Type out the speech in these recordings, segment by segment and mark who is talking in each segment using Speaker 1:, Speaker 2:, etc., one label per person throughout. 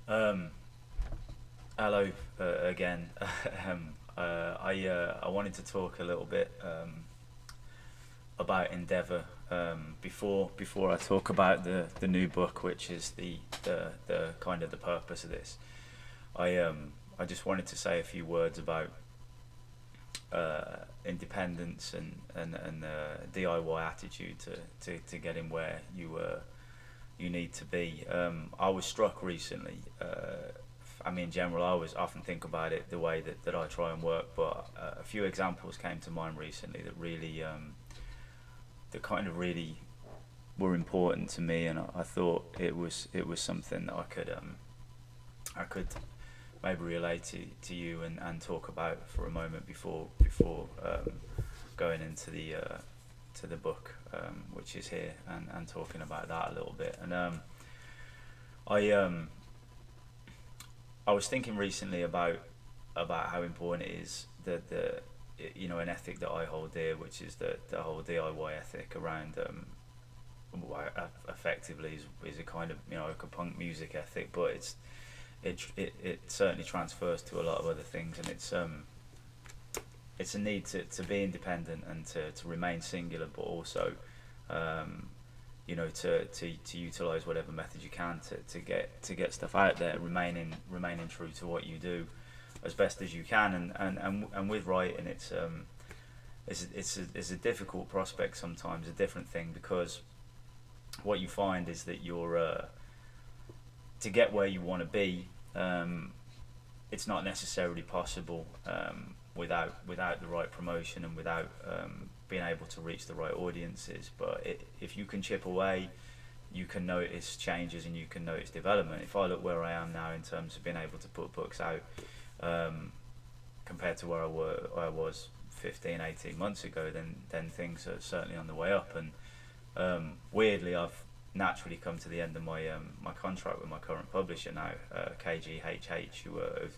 Speaker 1: Um, Hello again. I wanted to talk a little bit about Endeavour before I talk about the new book, which is the kind of the purpose of this. I just wanted to say a few words about independence and DIY attitude to getting where you need to be. I was struck recently. I mean, in general, I always often think about it the way that I try and work, but a few examples came to mind recently that really, that kind of really were important to me, and I thought it was something that I could maybe relate to you and talk about for a moment before going into the to the book, which is here, and talking about that a little bit. And I I was thinking recently about how important it is that an ethic that I hold dear, which is the whole DIY ethic around effectively is a kind of like a punk music ethic, but it certainly transfers to a lot of other things, and it's a need to be independent and to remain singular, but also um, to utilize whatever method you can to get stuff out there, remaining true to what you do as best as you can, and with writing, it's a difficult prospect sometimes, a different thing, because what you find is that you're to get where you want to be. It's not necessarily possible without the right promotion and without being able to reach the right audiences. But if you can chip away, you can notice changes and you can notice development. If I look where I am now in terms of being able to put books out, um, compared to where I was 15, 18 months ago, then things are certainly on the way up. And weirdly, I've naturally come to the end of my contract with my current publisher now, KGHH, who are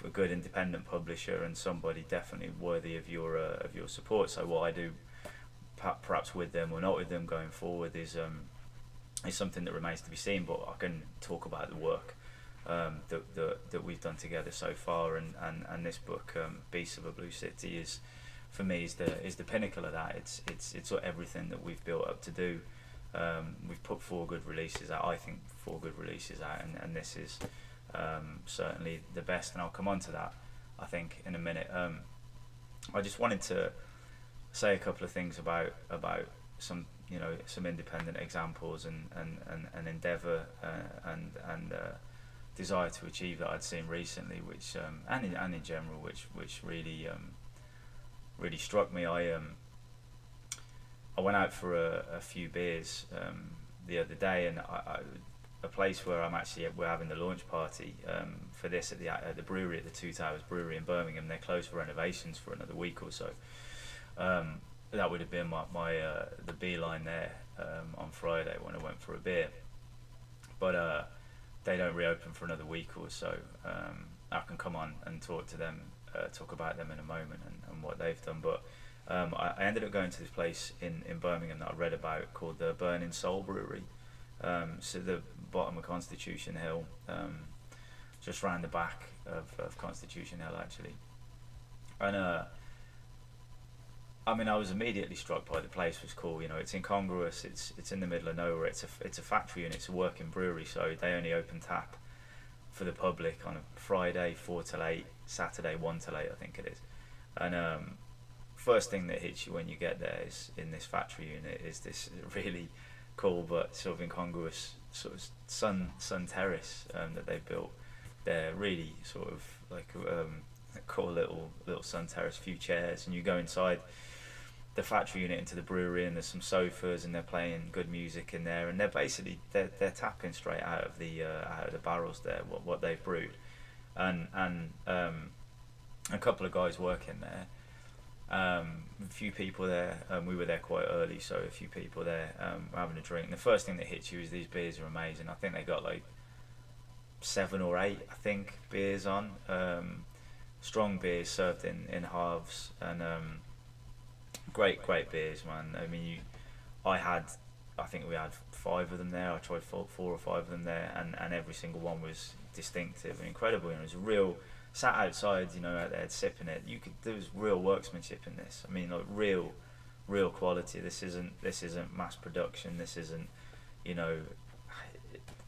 Speaker 1: a good independent publisher and somebody definitely worthy of your support. So what I do, perhaps with them or not with them going forward, is something that remains to be seen. But I can talk about the work that we've done together so far, and this book, Beasts of a Blue City, is for me is the pinnacle of that. It's everything that we've built up to do. We've put four good releases out. I think four good releases out, and this is certainly the best. And I'll come on to that, I think, in a minute. I just wanted to say a couple of things about some independent examples and endeavour and desire to achieve that I'd seen recently, which and in general, which really struck me. I went out for a few beers the other day, and a place where we're having the launch party for this at the brewery, at the Two Towers Brewery in Birmingham. They're closed for renovations for another week or so. That would have been my the beeline there on Friday when I went for a beer, but they don't reopen for another week or so. I can come on and talk about them in a moment, and what they've done. But I ended up going to this place in Birmingham that I read about, called the Burning Soul Brewery. So the bottom of Constitution Hill, just round the back of Constitution Hill, actually. And I mean, I was immediately struck by the place. Was cool. It's incongruous. It's in the middle of nowhere. It's a factory and it's a working brewery. So they only open tap for the public on a Friday 4 till 8, Saturday 1 till 8, I think it is. And first thing that hits you when you get there is, in this factory unit, is this really cool but sort of incongruous sort of sun terrace that they've built. They're really sort of like a cool little sun terrace, few chairs, and you go inside the factory unit into the brewery, and there's some sofas, and they're playing good music in there, and they're tapping straight out of the barrels there what they've brewed, and a couple of guys working there. A few people there. We were there quite early, so a few people there having a drink. And the first thing that hits you is these beers are amazing. I think they got like 7 or 8, I think, beers on. Strong beers served in halves, and great beers, man. I mean, I had I think we had 5 of them there. I tried 4 or 5 of them there, and every single one was distinctive and incredible. You know, it was a real, sat outside, you know, out there sipping it. There was real workmanship in this. I mean, like real quality. This isn't mass production. This isn't, you know,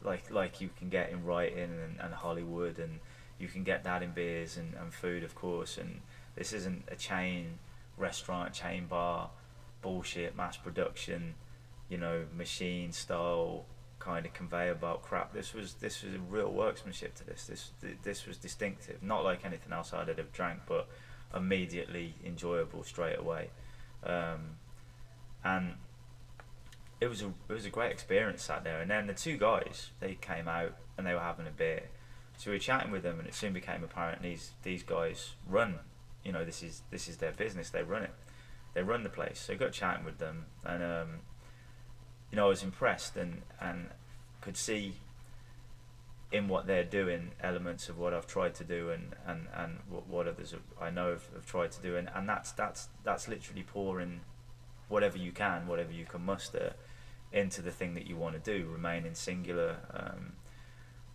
Speaker 1: like you can get in writing and Hollywood, and you can get that in beers and food, of course. And this isn't a chain restaurant, chain bar bullshit, mass production, you know, machine style kind of conveyor belt crap. This was a real workmanship to this. This was distinctive, not like anything else I'd have drank, but immediately enjoyable straight away. And it was a great experience sat there. And then the 2 guys, they came out and they were having a beer, so we were chatting with them, and it soon became apparent these guys run, you know, this is their business. They run it. They run the place. So I got chatting with them, and you know, I was impressed and could see in what they're doing elements of what I've tried to do, and what others I know have tried to do, and that's literally pouring whatever you can muster into the thing that you want to do, remaining singular,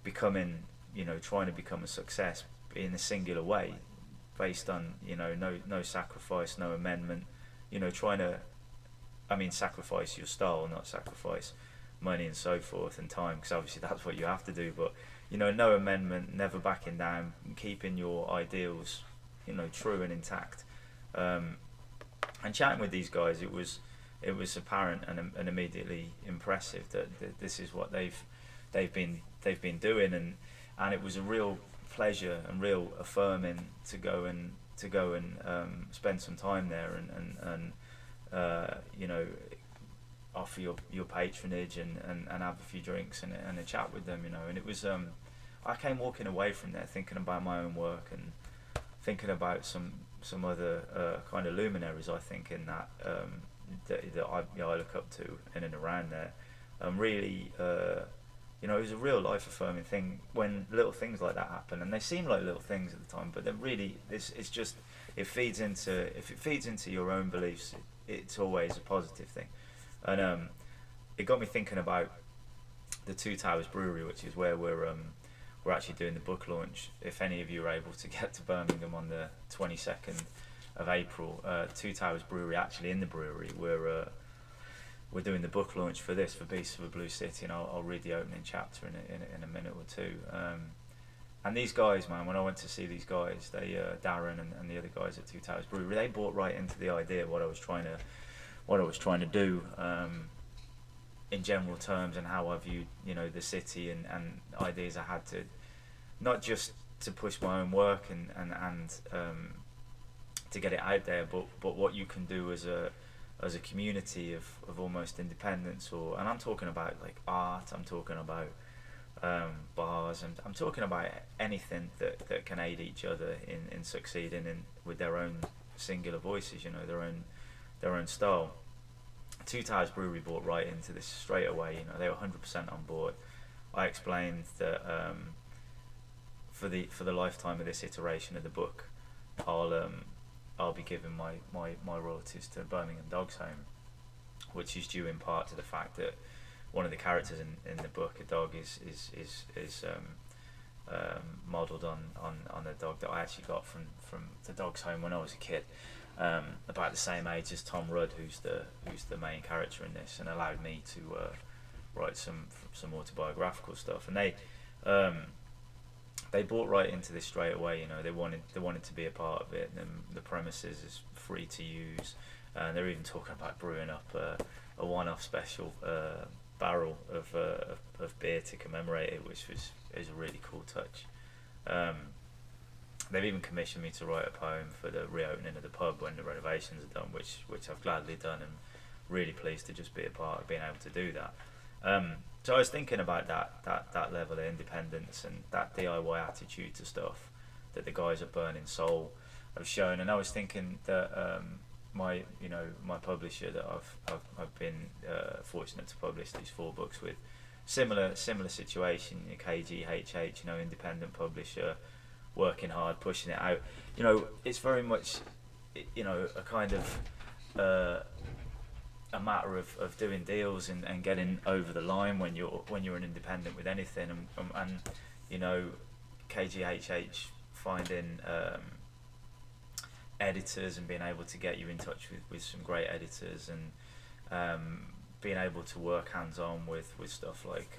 Speaker 1: becoming, you know, trying to become a success in a singular way, based on, you know, no sacrifice, no amendment, you know, trying to, I mean, sacrifice your style, not sacrifice money and so forth and time, because obviously that's what you have to do, but, you know, no amendment, never backing down, keeping your ideals, you know, true and intact. And chatting with these guys, it was apparent and immediately impressive that this is what they've been doing, and it was a real pleasure and real affirming to go and spend some time there and you know, offer your patronage and have a few drinks and a chat with them, you know. And it was I came walking away from there thinking about my own work and thinking about some other kind of luminaries, I think, in that that I look up to in and around there. Really, you know, it was a real life affirming thing when little things like that happen, and they seem like little things at the time, but they're really, it's just, if it feeds into your own beliefs, it's always a positive thing. And it got me thinking about the Two Towers Brewery, which is where we're actually doing the book launch. If any of you are able to get to Birmingham on the 22nd of April, Two Towers Brewery, actually in the brewery, we're doing the book launch for this, for Beasts of a Blue City, and I'll read the opening chapter in a minute or two. And these guys, man, when I went to see these guys, they Darren and the other guys at Two Towers Brewery, they bought right into the idea of what I was trying to do in general terms, and how I viewed, you know, the city and ideas I had to, not just to push my own work and to get it out there, but what you can do as a community of almost independence, and I'm talking about like art, I'm talking about bars, and I'm talking about anything that can aid each other in succeeding with their own singular voices, you know, their own style. Two Towers Brewery bought right into this straight away, you know, they were 100% on board. I explained that for the lifetime of this iteration of the book, I'll be giving my royalties to Birmingham Dogs Home, which is due in part to the fact that one of the characters in the book, a dog, is modelled on a dog that I actually got from the Dogs Home when I was a kid, about the same age as Tom Rudd, who's the main character in this, and allowed me to write some autobiographical stuff. And they bought right into this straight away, you know. They wanted to be a part of it, and the premises is free to use, and they're even talking about brewing up a one-off special barrel of beer to commemorate it, which is a really cool touch. They've even commissioned me to write a poem for the reopening of the pub when the renovations are done, which I've gladly done, and really pleased to just be a part of being able to do that. So I was thinking about that level of independence and that DIY attitude to stuff that the guys at Burning Soul have shown, and I was thinking that my publisher that I've been fortunate to publish these 4 books with, similar situation, KGHH, you know, independent publisher, working hard, pushing it out. You know, it's very much, you know, a kind of a matter of doing deals and getting over the line when you're an independent with anything, and you know, KGHH finding editors and being able to get you in touch with some great editors, and being able to work hands on with stuff like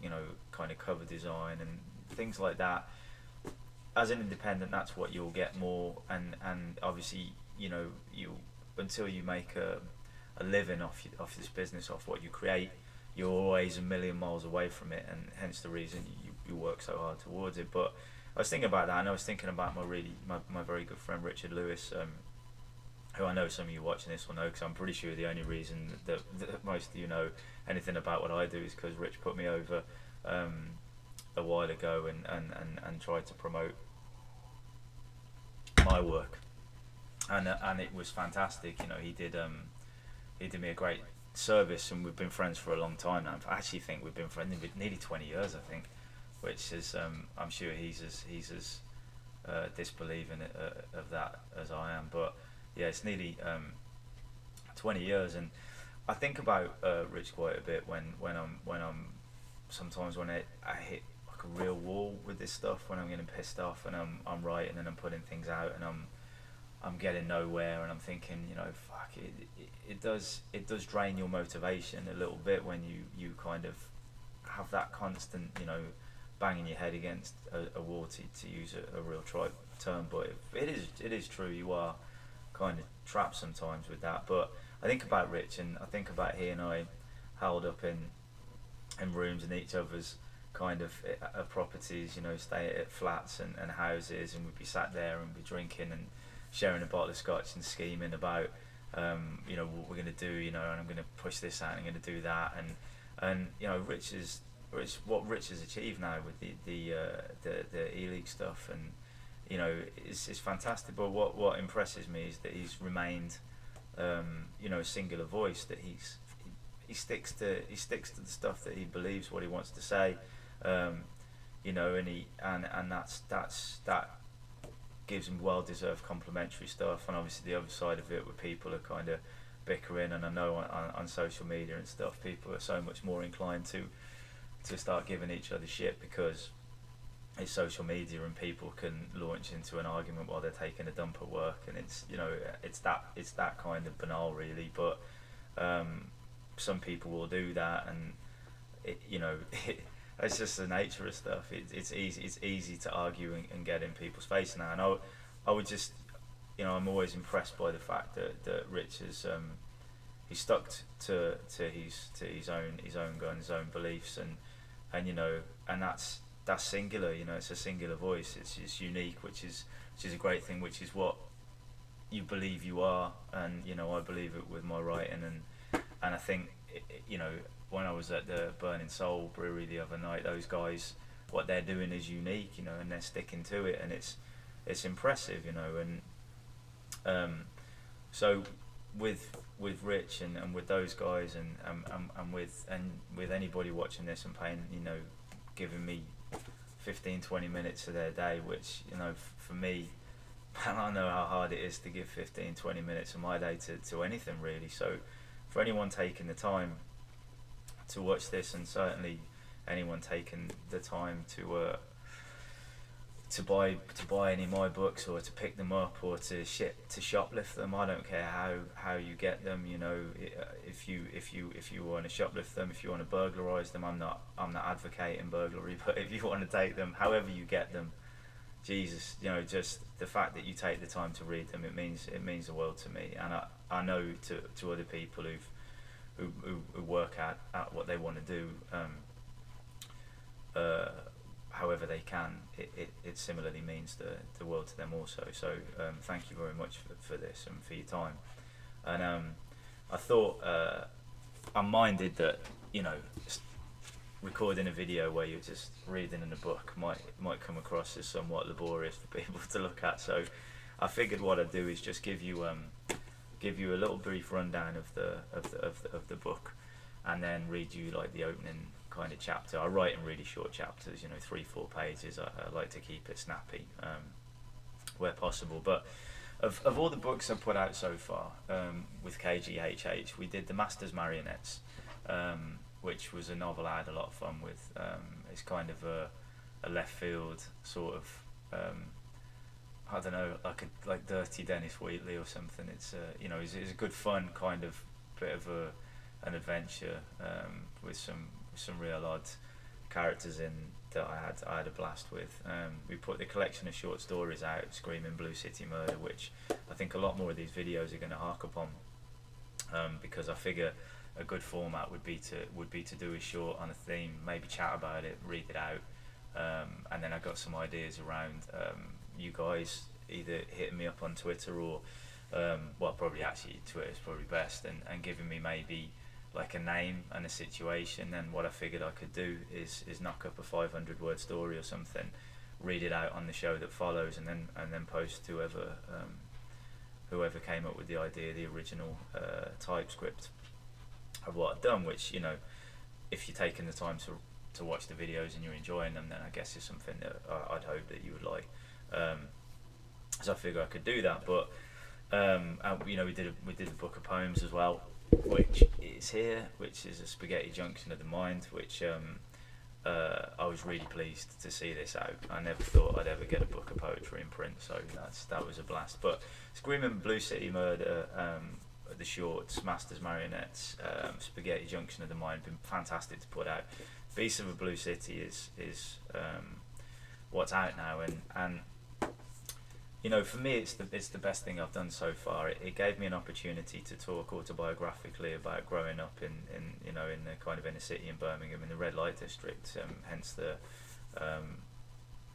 Speaker 1: you know, kind of cover design and things like that. As an independent, that's what you'll get more, and obviously, you know, you, until you make a living off this business, off what you create, you're always a million miles away from it, and hence the reason you work so hard towards it. But I was thinking about that, and I was thinking about my very good friend Richard Lewis, who I know some of you watching this will know, because I'm pretty sure the only reason that most of you know anything about what I do is because Rich put me over a while ago and tried to promote my work, and it was fantastic. You know, he did me a great service, and we've been friends for a long time now. I actually think we've been friends for nearly 20 years, I think, which is I'm sure he's as disbelieving of that as I am. But yeah, it's nearly 20 years, and I think about Rich quite a bit when I'm sometimes when I hit like a real wall with this stuff, when I'm getting pissed off and I'm writing and I'm putting things out and I'm getting nowhere, and I'm thinking, you know, fuck it does drain your motivation a little bit when you kind of have that constant, you know, banging your head against a wall, to use a real trite term, but it is true. You are kind of trapped sometimes with that. But I think about Rich, and I think about he and I held up in rooms in each other's kind of properties, you know, stay at flats and houses, and we'd be sat there and be drinking and sharing a bottle of scotch and scheming about you know, what we're going to do, you know, and I'm going to push this out and I'm going to do that, and you know, what Rich has achieved now with the E-League stuff, and you know, is fantastic. But what impresses me is that he's remained you know, a singular voice, that he sticks to the stuff that he believes, what he wants to say, you know, and that gives him well-deserved complimentary stuff. And obviously the other side of it, where people are kind of bickering, and I know on social media and stuff, people are so much more inclined to start giving each other shit because it's social media, and people can launch into an argument while they're taking a dump at work, and it's, you know, it's that kind of banal, really. But some people will do that, and it, you know, it's just the nature of stuff. It's easy to argue and get in people's face now. And I would just, you know, I'm always impressed by the fact that Rich has he's stuck to his own guns, his own beliefs, and you know, and that's singular. You know, it's a singular voice. It's unique, which is a great thing, which is what you believe you are. And you know, I believe it with my writing, and I think you know, when I was at the Burning Soul Brewery the other night, those guys, what they're doing is unique, you know, and they're sticking to it, and it's impressive, you know. And so with Rich and with those guys, and with anybody watching this and paying, you know, giving me 15-20 minutes of their day, which, you know, for me, I know how hard it is to give 15-20 minutes of my day to anything, really. So for anyone taking the time to watch this, and certainly anyone taking the time to buy any of my books, or to pick them up, or to shoplift them, I don't care how you get them, you know. If you want to shoplift them, if you want to burglarize them, I'm not advocating burglary, but if you want to take them, however you get them, Jesus, you know, just the fact that you take the time to read them, it means the world to me. And I know to other people who work at what they want to do, however they can, it similarly means the world to them also. So thank you very much for this and for your time. And I thought, I'm minded that, you know, recording a video where you're just reading in a book might come across as somewhat laborious for people to look at. So I figured what I'd do is just give you a little brief rundown of the book, and then read you like the opening kind of chapter. I write in really short chapters, you know, 3-4 pages. I like to keep it snappy where possible. But Of all the books I've put out so far, with KGHH, we did The Master's Marionettes, which was a novel I had a lot of fun with. It's kind of a left field sort of, I don't know, like Dirty Dennis Wheatley or something. It's it's a good fun kind of bit of an adventure, with some real odd characters in that I had a blast with. We put the collection of short stories out, Screaming Blue City Murder, which I think a lot more of these videos are going to hark upon, because I figure a good format would be to do a short on a theme, maybe chat about it, read it out, and then I got some ideas around you guys either hitting me up on Twitter or probably actually Twitter is probably best, and giving me maybe like a name and a situation. And what I figured I could do is knock up a 500 word story or something, read it out on the show that follows, and then post to whoever came up with the idea, the original typescript of what I've done, which, if you're taking the time to watch the videos and you're enjoying them, then I guess is something that I'd hope that you would like. So I figure I could do that, but we did a book of poems as well, which is here, which is a Spaghetti Junction of the Mind, which I was really pleased to see this out. I never thought I'd ever get a book of poetry in print, so that was a blast. But Screaming Blue City Murder, the shorts, Masters Marionettes, Spaghetti Junction of the Mind, been fantastic to put out. Beasts of a Blue City is what's out now, and for me, it's the best thing I've done so far. It gave me an opportunity to talk autobiographically about growing up in the kind of inner city in Birmingham, in the red light district. Hence the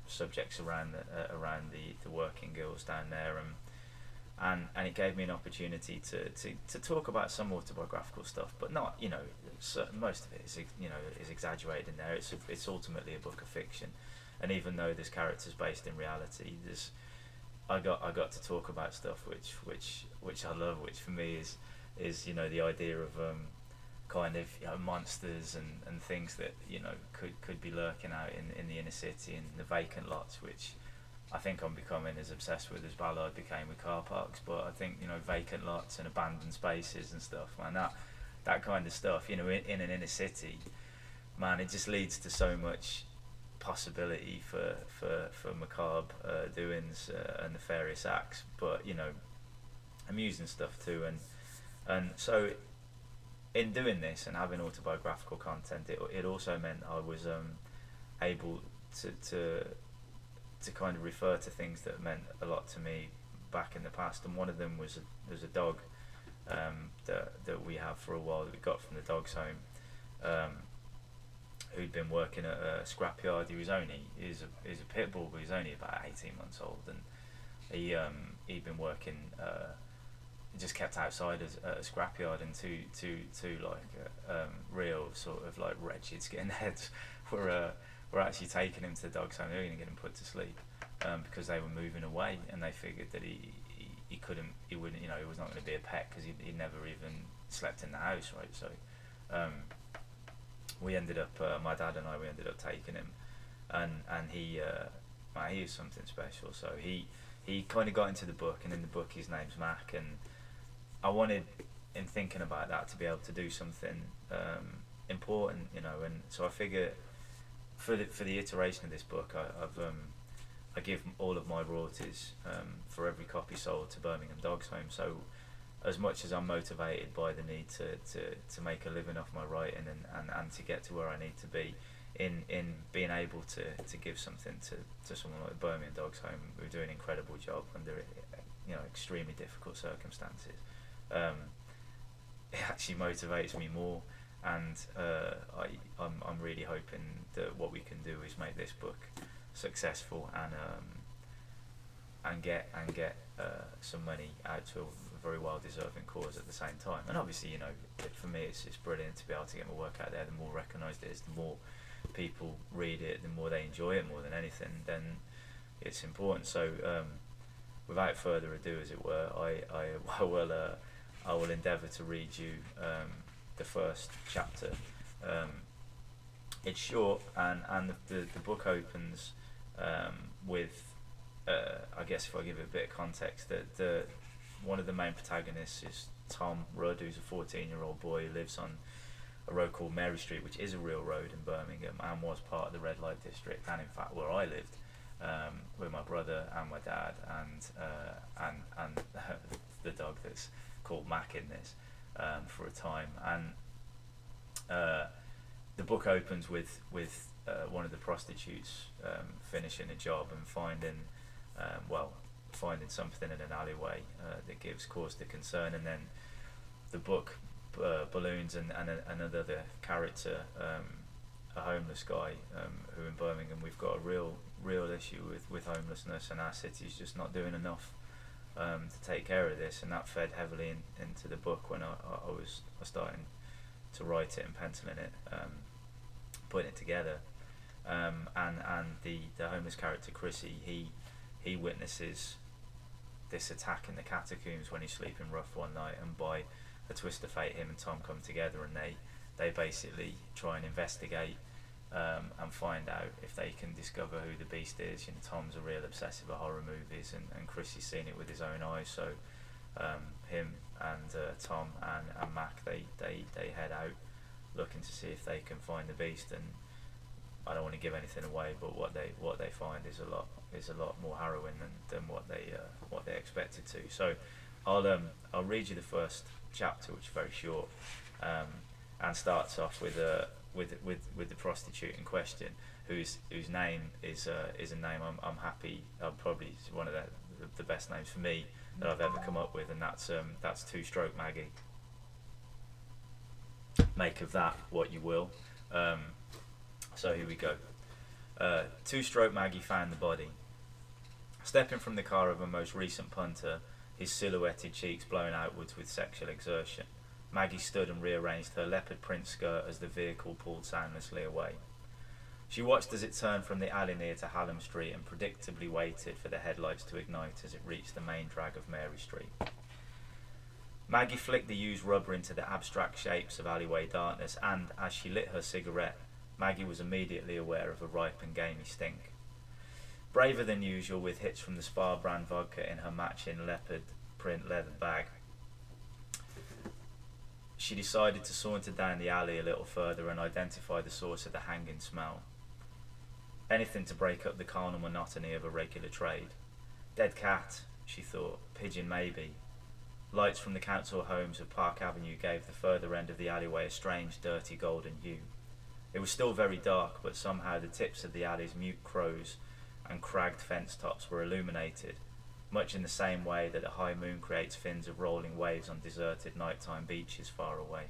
Speaker 1: subjects around the working girls down there, and it gave me an opportunity to talk about some autobiographical stuff, but not most of it is exaggerated in there. It's ultimately a book of fiction, and even though there's characters based in reality, I got to talk about stuff which I love, which for me is the idea of kind of monsters and things that could be lurking out in the inner city, and the vacant lots, which I think I'm becoming as obsessed with as Ballard became with car parks. But I think vacant lots and abandoned spaces and stuff, man, that kind of stuff, in an inner city, man, it just leads to so much possibility for macabre doings and nefarious acts, but amusing stuff too. And so in doing this and having autobiographical content, it also meant I was able to kind of refer to things that meant a lot to me back in the past. And one of them was a dog that we have for a while, that we got from the dog's home, who'd been working at a scrapyard. He's a pit bull, but he's only about 18 months old, and he'd been working, just kept outside at a scrapyard, and two real sort of like wretched skinheads were actually taking him to the dog's home. They were going to get him put to sleep, because they were moving away, and they figured that he wouldn't, he was not going to be a pet, because he'd never even slept in the house, right? So we ended up, my dad and I, we ended up taking him, and he is something special. So he kind of got into the book, and in the book his name's Mac, and I wanted, in thinking about that, to be able to do something important, and so I figure for the iteration of this book, I give all of my royalties for every copy sold to Birmingham Dogs Home. So as much as I'm motivated by the need to make a living off my writing and to get to where I need to be, in being able to give something to someone like Birmingham Dogs Home, who do an incredible job under extremely difficult circumstances, it actually motivates me more, and I'm really hoping that what we can do is make this book successful and get some money out to a very well deserving cause at the same time. And obviously, for me it's brilliant to be able to get my work out there. The more recognised it is, the more people read it, the more they enjoy it more than anything, then it's important. So without further ado, as it were, I will endeavour to read you the first chapter. It's short, and the book opens with I guess if I give it a bit of context, that the one of the main protagonists is Tom Rudd, who's a 14-year-old boy who lives on a road called Mary Street, which is a real road in Birmingham and was part of the red light district, and in fact where I lived, with my brother and my dad and the dog that's called Mac in this, for a time. And the book opens with one of the prostitutes finishing a job and finding something in an alleyway that gives cause to concern, and then the book balloons and another character, a homeless guy, who in Birmingham we've got a real issue with homelessness, and our city's just not doing enough to take care of this, and that fed heavily into the book when I was starting to write it and penciling it, putting it together, and the homeless character Chrissy, he witnesses this attack in the catacombs when he's sleeping rough one night, and by a twist of fate him and Tom come together, and they basically try and investigate and find out if they can discover who the beast is. You know, Tom's a real obsessive of horror movies, and Chrissy's seen it with his own eyes, so him and Tom and Mac, they head out looking to see if they can find the beast. And I don't want to give anything away, but what they find is a lot more harrowing than what they expected to. So I'll read you the first chapter, which is very short, and starts off with the prostitute in question, whose name is a name I'm happy, probably one of the best names for me that I've ever come up with, and that's Two Stroke Maggie. Make of that what you will. So here we go. Two Stroke Maggie found the body. Stepping from the car of a most recent punter, his silhouetted cheeks blowing outwards with sexual exertion, Maggie stood and rearranged her leopard print skirt as the vehicle pulled soundlessly away. She watched as it turned from the alley near to Hallam Street and predictably waited for the headlights to ignite as it reached the main drag of Mary Street. Maggie flicked the used rubber into the abstract shapes of alleyway darkness, and as she lit her cigarette, Maggie was immediately aware of a ripe and gamey stink. Braver than usual, with hits from the Spar brand vodka in her matching leopard print leather bag, she decided to saunter down the alley a little further and identify the source of the hanging smell. Anything to break up the carnal monotony of a regular trade. Dead cat, she thought. Pigeon maybe. Lights from the council homes of Park Avenue gave the further end of the alleyway a strange, dirty golden hue. It was still very dark, but somehow the tips of the alley's mute crows and cragged fence tops were illuminated, much in the same way that a high moon creates fins of rolling waves on deserted nighttime beaches far away.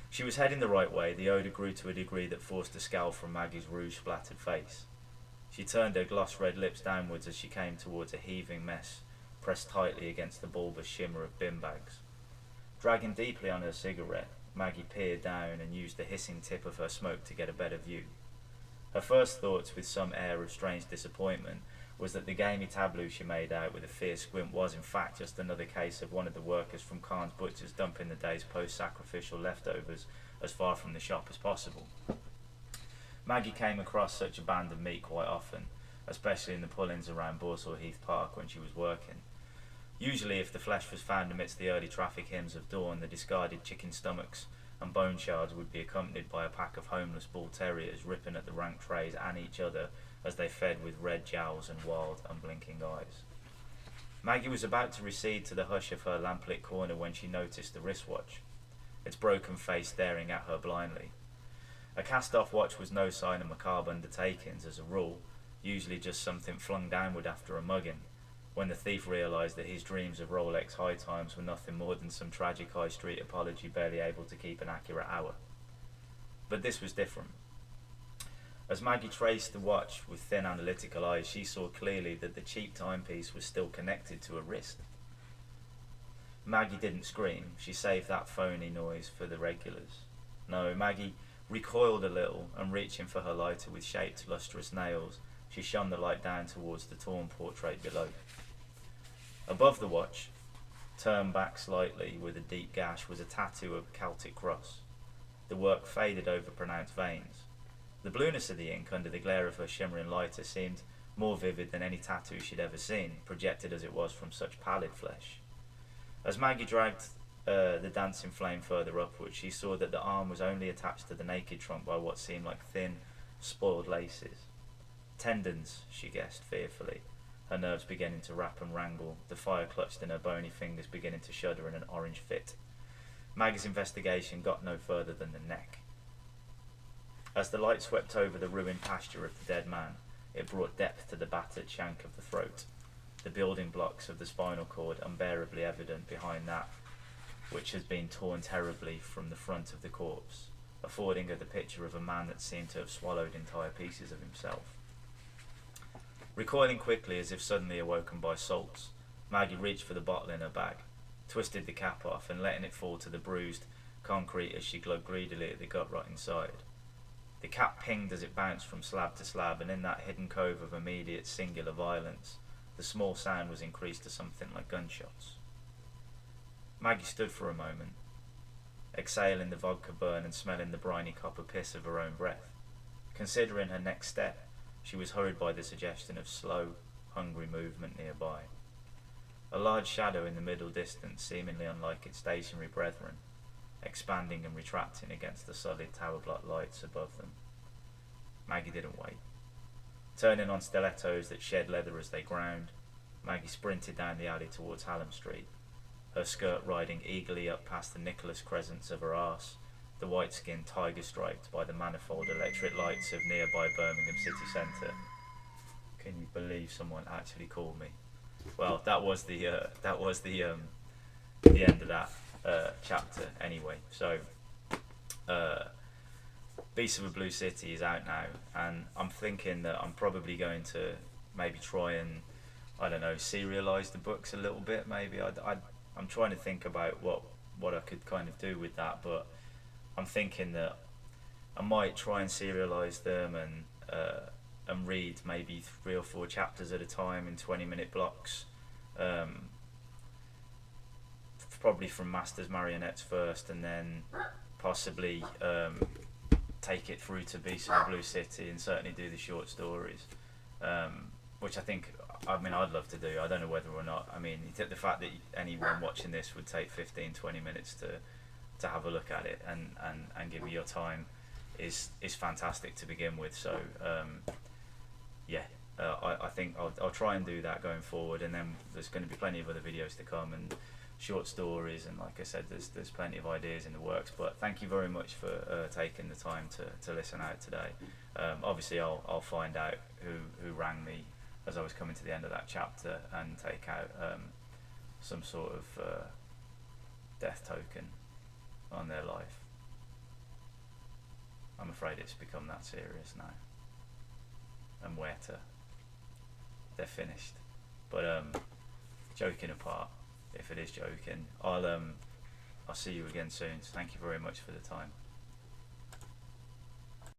Speaker 1: She was heading the right way. The odour grew to a degree that forced a scowl from Maggie's rouge-splattered face. She turned her gloss-red lips downwards as she came towards a heaving mess pressed tightly against the bulbous shimmer of bin bags. Dragging deeply on her cigarette, Maggie peered down and used the hissing tip of her smoke to get a better view. Her first thoughts, with some air of strange disappointment, was that the gamey tableau she made out with a fierce squint was in fact just another case of one of the workers from Khan's Butchers dumping the day's post-sacrificial leftovers as far from the shop as possible. Maggie came across such a band of meat quite often, especially in the pull-ins around Borsall Heath Park when she was working. Usually, if the flesh was found amidst the early traffic hymns of dawn, the discarded chicken stomachs and bone shards would be accompanied by a pack of homeless bull terriers ripping at the rank trays and each other as they fed with red jowls and wild, unblinking eyes. Maggie was about to recede to the hush of her lamplit corner when she noticed the wristwatch, its broken face staring at her blindly. A cast-off watch was no sign of macabre undertakings, as a rule, usually just something flung downward after a mugging, when the thief realised that his dreams of Rolex high times were nothing more than some tragic high street apology barely able to keep an accurate hour. But this was different. As Maggie traced the watch with thin analytical eyes, she saw clearly that the cheap timepiece was still connected to a wrist. Maggie didn't scream. She saved that phony noise for the regulars. No, Maggie recoiled a little, and reaching for her lighter with shaped, lustrous nails, she shone the light down towards the torn portrait below. Above the watch, turned back slightly with a deep gash, was a tattoo of a Celtic cross. The work faded over pronounced veins. The blueness of the ink under the glare of her shimmering lighter seemed more vivid than any tattoo she'd ever seen, projected as it was from such pallid flesh. As Maggie dragged the dancing flame further upward, she saw that the arm was only attached to the naked trunk by what seemed like thin, spoiled laces. Tendons, she guessed fearfully, her nerves beginning to rap and wrangle, the fire clutched in her bony fingers beginning to shudder in an orange fit. Maggie's investigation got no further than the neck. As the light swept over the ruined pasture of the dead man, it brought depth to the battered shank of the throat, the building blocks of the spinal cord unbearably evident behind that which has been torn terribly from the front of the corpse, affording her the picture of a man that seemed to have swallowed entire pieces of himself. Recoiling quickly as if suddenly awoken by salts, Maggie reached for the bottle in her bag, twisted the cap off and letting it fall to the bruised concrete as she glugged greedily at the gut rot inside. The cap pinged as it bounced from slab to slab, and in that hidden cove of immediate singular violence, the small sound was increased to something like gunshots. Maggie stood for a moment, exhaling the vodka burn and smelling the briny copper piss of her own breath. Considering her next step, she was hurried by the suggestion of slow, hungry movement nearby. A large shadow in the middle distance, seemingly unlike its stationary brethren, expanding and retracting against the solid tower block lights above them. Maggie didn't wait. Turning on stilettos that shed leather as they ground, Maggie sprinted down the alley towards Hallam Street, her skirt riding eagerly up past the Nicholas crescents of her arse, the white skin tiger striped by the manifold electric lights of nearby Birmingham city centre. Can you believe someone actually called me? Well, that was the end of that chapter anyway. So Beasts of a Blue City is out now, and I'm thinking that I'm probably going to maybe try and, I don't know, serialise the books a little bit. Maybe I'm trying to think about what I could kind of do with that, but I'm thinking that I might try and serialise them and read maybe 3 or 4 chapters at a time in 20-minute blocks. Probably from Masters Marionettes first, and then possibly take it through to Beasts of the Blue City, and certainly do the short stories, which I'd love to do. I don't know whether or not, the fact that anyone watching this would take 15-20 minutes to have a look at it and give me your time is fantastic to begin with. So I think I'll try and do that going forward, and then there's going to be plenty of other videos to come and short stories, and like I said, there's plenty of ideas in the works. But thank you very much for taking the time to listen out today. Obviously I'll find out who rang me as I was coming to the end of that chapter and take out some sort of death token on their life. I'm afraid it's become that serious now. And where to? They're finished. But joking apart, if it is joking, I'll see you again soon. So thank you very much for the time.